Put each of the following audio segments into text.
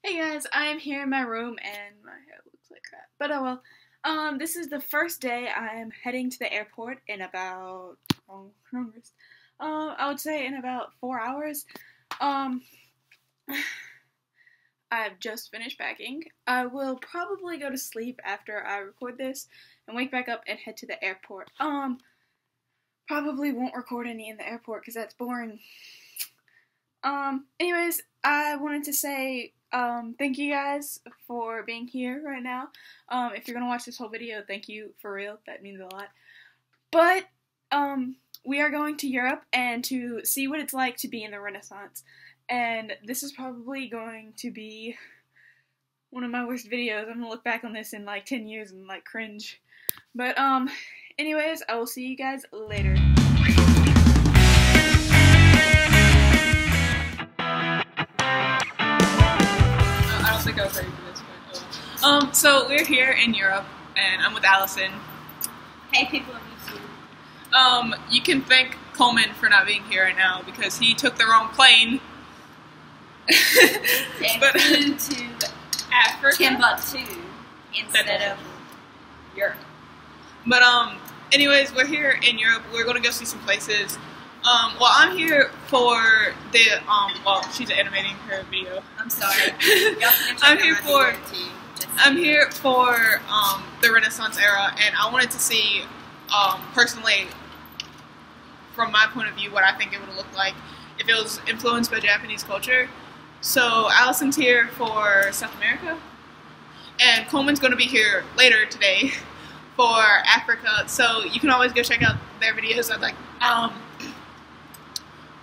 Hey guys, I'm here in my room and my hair looks like crap. But oh well. This is the first day I am heading to the airport in about numbers. I would say in about 4 hours. Um I've just finished packing. I will probably go to sleep after I record this and wake back up and head to the airport. Probably won't record any in the airport because that's boring. Anyways, I wanted to say, thank you guys for being here right now. If you're gonna watch this whole video, thank you for real. That means a lot. But, we are going to Europe and to see what it's like to be in the Renaissance. And this is probably going to be one of my worst videos. I'm gonna look back on this in like 10 years and like cringe. But, anyways, I will see you guys later. I don't think I was ready for this, but so we're here in Europe, and I'm with Allison. Hey people on YouTube. You can thank Coleman for not being here right now because he took the wrong plane. And flew to Africa. Timbuktu instead of Europe. But anyways, we're here in Europe. We're gonna go see some places. Well, I'm here for the well, she's animating her video. I'm sorry. I'm here for the Renaissance era, and I wanted to see personally, from my point of view, what I think it would look like if it was influenced by Japanese culture. So Allison's here for South America, and Coleman's going to be here later today for Africa. So you can always go check out their videos.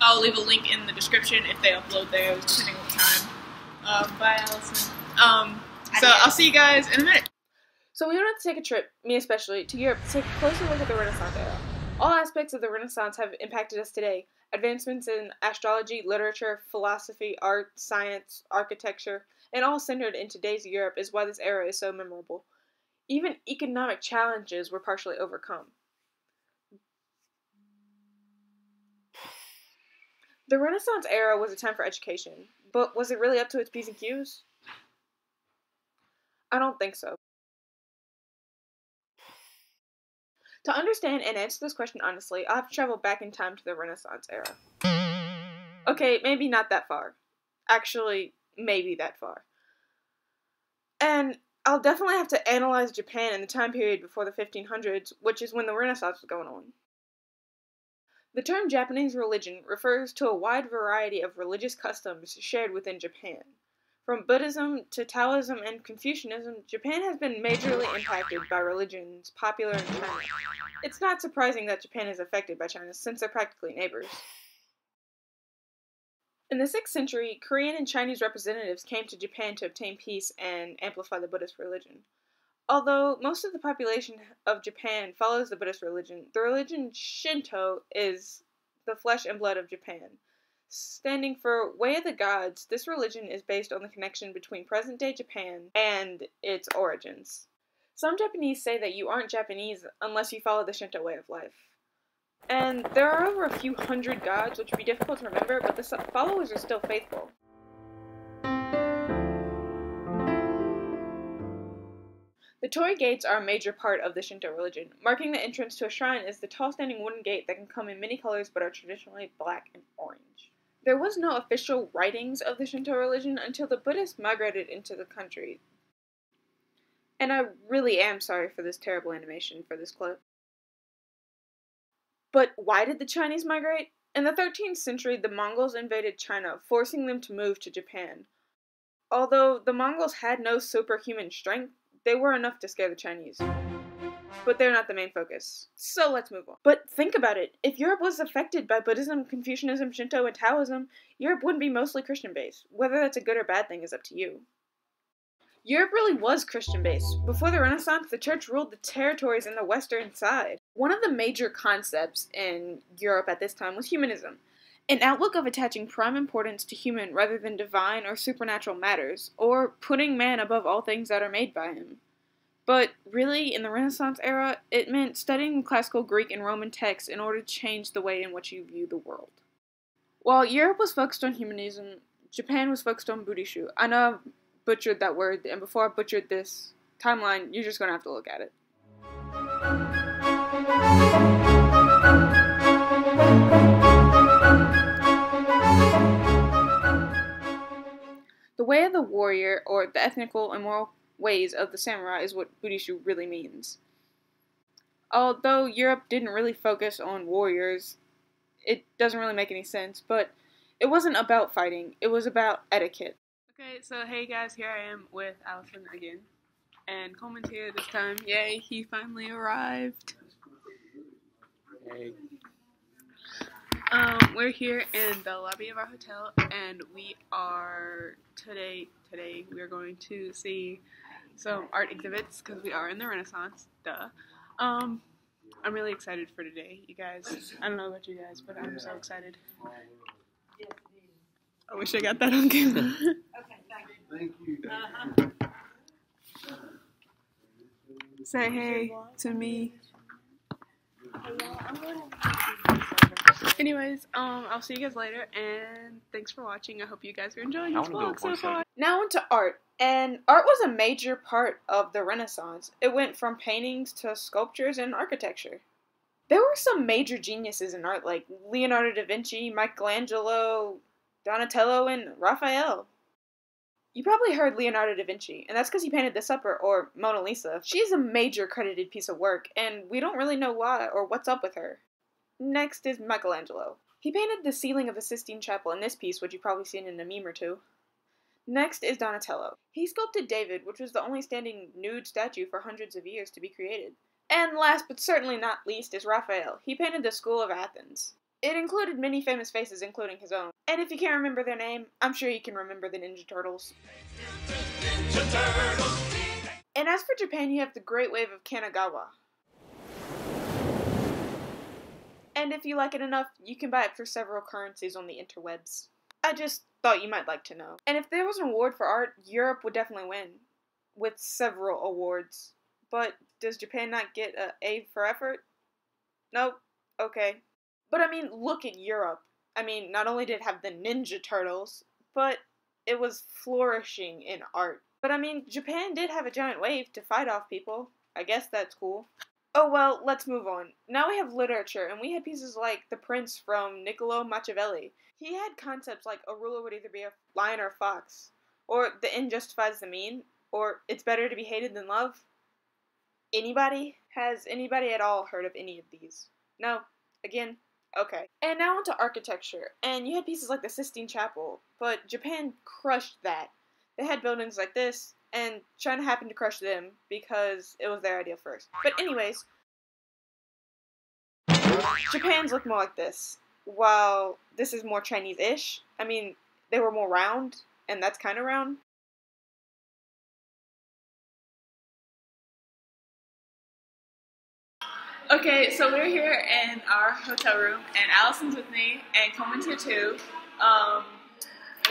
I'll leave a link in the description if they upload theirs, depending on the time. Bye, Allison. So I'll see you guys in a minute. So we wanted to take a trip, me especially, to Europe to take a closer look at the Renaissance era. All aspects of the Renaissance have impacted us today. Advancements in astrology, literature, philosophy, art, science, architecture, and all centered in today's Europe is why this era is so memorable. Even economic challenges were partially overcome. The Renaissance era was a time for education, but was it really up to its P's and Q's? I don't think so. To understand and answer this question honestly, I'll have to travel back in time to the Renaissance era. Okay, maybe not that far. Actually, maybe that far. And I'll definitely have to analyze Japan in the time period before the 1500s, which is when the Renaissance was going on. The term Japanese religion refers to a wide variety of religious customs shared within Japan. From Buddhism to Taoism and Confucianism, Japan has been majorly impacted by religions popular in China. It's not surprising that Japan is affected by China, since they're practically neighbors. In the 6th century, Korean and Chinese representatives came to Japan to obtain peace and amplify the Buddhist religion. Although most of the population of Japan follows the Buddhist religion, the religion Shinto is the flesh and blood of Japan. Standing for Way of the Gods, this religion is based on the connection between present-day Japan and its origins. Some Japanese say that you aren't Japanese unless you follow the Shinto way of life. And there are over a few hundred gods, which would be difficult to remember, but the followers are still faithful. The torii gates are a major part of the Shinto religion. Marking the entrance to a shrine is the tall standing wooden gate that can come in many colors but are traditionally black and orange. There was no official writings of the Shinto religion until the Buddhists migrated into the country. And I really am sorry for this terrible animation for this clip. But why did the Chinese migrate? In the 13th century, the Mongols invaded China, forcing them to move to Japan. Although the Mongols had no superhuman strength, they were enough to scare the Chinese. But they're not the main focus. So let's move on. But think about it. If Europe was affected by Buddhism, Confucianism, Shinto, and Taoism, Europe wouldn't be mostly Christian-based. Whether that's a good or bad thing is up to you. Europe really was Christian-based. Before the Renaissance, the church ruled the territories in the western side. One of the major concepts in Europe at this time was humanism, an outlook of attaching prime importance to human rather than divine or supernatural matters, or putting man above all things that are made by him. But really, in the Renaissance era, it meant studying classical Greek and Roman texts in order to change the way in which you view the world. While Europe was focused on humanism, Japan was focused on Buddhism. I know butchered that word, and before I butchered this timeline, you're just going to have to look at it. The way of the warrior, or the ethnical and moral ways of the samurai, is what Burishu really means. Although Europe didn't really focus on warriors, it doesn't really make any sense, but it wasn't about fighting, it was about etiquette. Okay, so hey guys, here I am with Allison again, and Coleman's here this time. Yay, he finally arrived. Hey. We're here in the lobby of our hotel, and we are today we are going to see some art exhibits because we are in the Renaissance. Duh. I'm really excited for today, you guys. I don't know about you guys, but I'm so excited. I wish I got that on camera. Thank you. Say hey to me. Anyways, I'll see you guys later, and thanks for watching. I hope you guys are enjoying this vlog so far. Now into art, and art was a major part of the Renaissance. It went from paintings to sculptures and architecture. There were some major geniuses in art, like Leonardo da Vinci, Michelangelo, Donatello, and Raphael. You probably heard Leonardo da Vinci, and that's because he painted the Supper, or Mona Lisa. She's a major credited piece of work, and we don't really know why or what's up with her. Next is Michelangelo. He painted the ceiling of the Sistine Chapel in this piece, which you've probably seen in a meme or two. Next is Donatello. He sculpted David, which was the only standing nude statue for hundreds of years to be created. And last but certainly not least is Raphael. He painted the School of Athens. It included many famous faces, including his own. And if you can't remember their name, I'm sure you can remember the Ninja Turtles. And as for Japan, you have the Great Wave of Kanagawa. And if you like it enough, you can buy it for several currencies on the interwebs. I just thought you might like to know. And if there was an award for art, Europe would definitely win, with several awards. But does Japan not get an A for effort? Nope. Okay. But I mean, look at Europe. I mean, not only did it have the Ninja Turtles, but it was flourishing in art. But I mean, Japan did have a giant wave to fight off people. I guess that's cool. Oh well, let's move on. Now we have literature, and we had pieces like The Prince from Niccolo Machiavelli. He had concepts like a ruler would either be a lion or a fox, or the end justifies the mean, or it's better to be hated than loved. Anybody? Has anybody at all heard of any of these? No? Again? Okay. And now onto architecture, and you had pieces like the Sistine Chapel, but Japan crushed that. They had buildings like this, and China happened to crush them because it was their idea first. But anyways, Japan's look more like this, while this is more Chinese-ish. I mean, they were more round, and that's kind of round. Okay, so we're here in our hotel room, and Allison's with me, and Coleman's here too.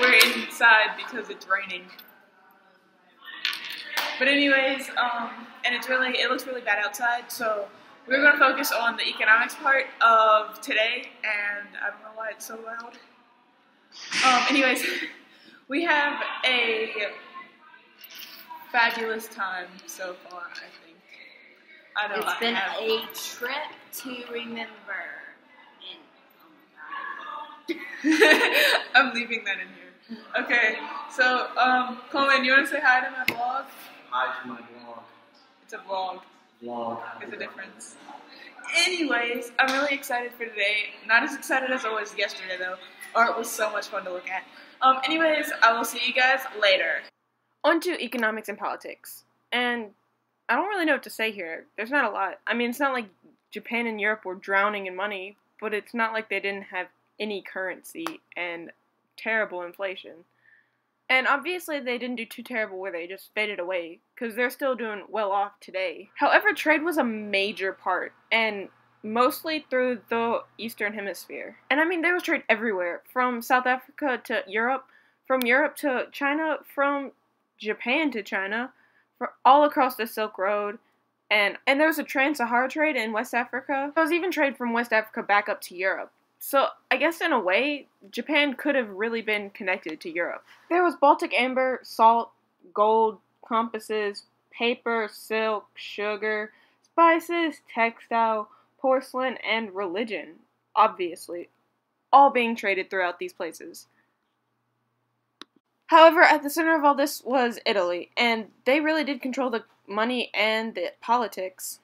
We're inside because it's raining. But anyways, and it looks really bad outside, so we're going to focus on the economics part of today, and I don't know why it's so loud. Anyways, we have a fabulous time so far, I think. I know It's been a trip to remember. I'm leaving that in here. Okay, so, Coleman, you want to say hi to my vlog? Hi to my vlog. It's a vlog. Vlog. There's a difference. Anyways, I'm really excited for today. Not as excited as I was yesterday, though. Art was so much fun to look at. Anyways, I will see you guys later. On to economics and politics. And I don't really know what to say here. There's not a lot. I mean, it's not like Japan and Europe were drowning in money, but it's not like they didn't have any currency and terrible inflation. And obviously they didn't do too terrible where they just faded away, because they're still doing well off today. However, trade was a major part, and mostly through the Eastern Hemisphere. And I mean, there was trade everywhere, from South Africa to Europe, from Europe to China, from Japan to China, all across the Silk Road, and there was a trans-Sahara trade in West Africa. There was even trade from West Africa back up to Europe. So I guess in a way, Japan could have really been connected to Europe. There was Baltic amber, salt, gold, compasses, paper, silk, sugar, spices, textile, porcelain, and religion, obviously, all being traded throughout these places. However, at the center of all this was Italy, and they really did control the money and the politics.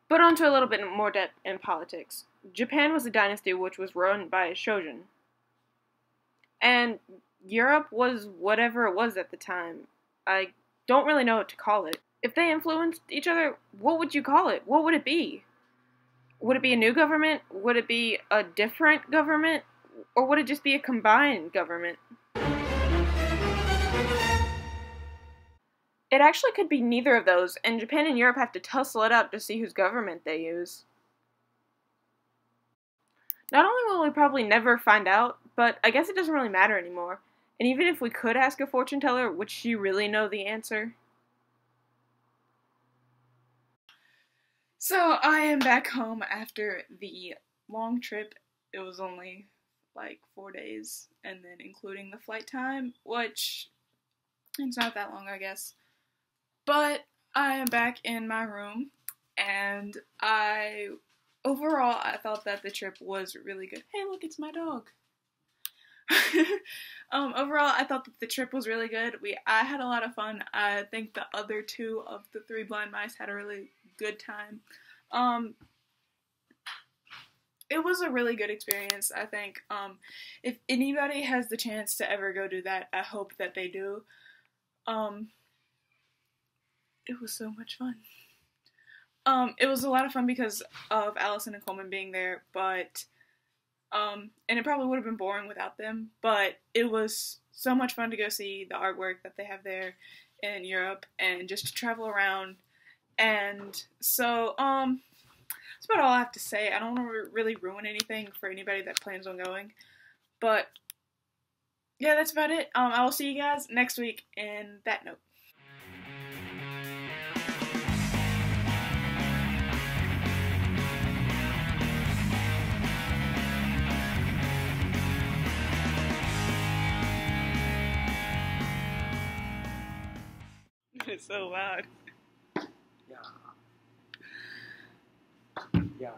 But on to a little bit more depth in politics. Japan was a dynasty which was run by a shogun. And Europe was whatever it was at the time. I don't really know what to call it. If they influenced each other, what would you call it? What would it be? Would it be a new government? Would it be a different government? Or would it just be a combined government? It actually could be neither of those, and Japan and Europe have to tussle it out to see whose government they use. Not only will we probably never find out, but I guess it doesn't really matter anymore. And even if we could ask a fortune teller, would she really know the answer? So I am back home after the long trip. It was only like 4 days, and then including the flight time, which it's not that long, I guess. But I am back in my room, and overall, I thought that the trip was really good. Hey, look, it's my dog. Overall, I thought that the trip was really good. I had a lot of fun. I think the other two of the three blind mice had a really good time. It was a really good experience, I think. If anybody has the chance to ever go do that, I hope that they do. It was so much fun. It was a lot of fun because of Allison and Coleman being there, but, and it probably would have been boring without them, but it was so much fun to go see the artwork that they have there in Europe, and just to travel around, and so, that's about all I have to say. I don't want to really ruin anything for anybody that plans on going, but, yeah, that's about it. I will see you guys next week in that note. It's so loud. Yeah. Yeah.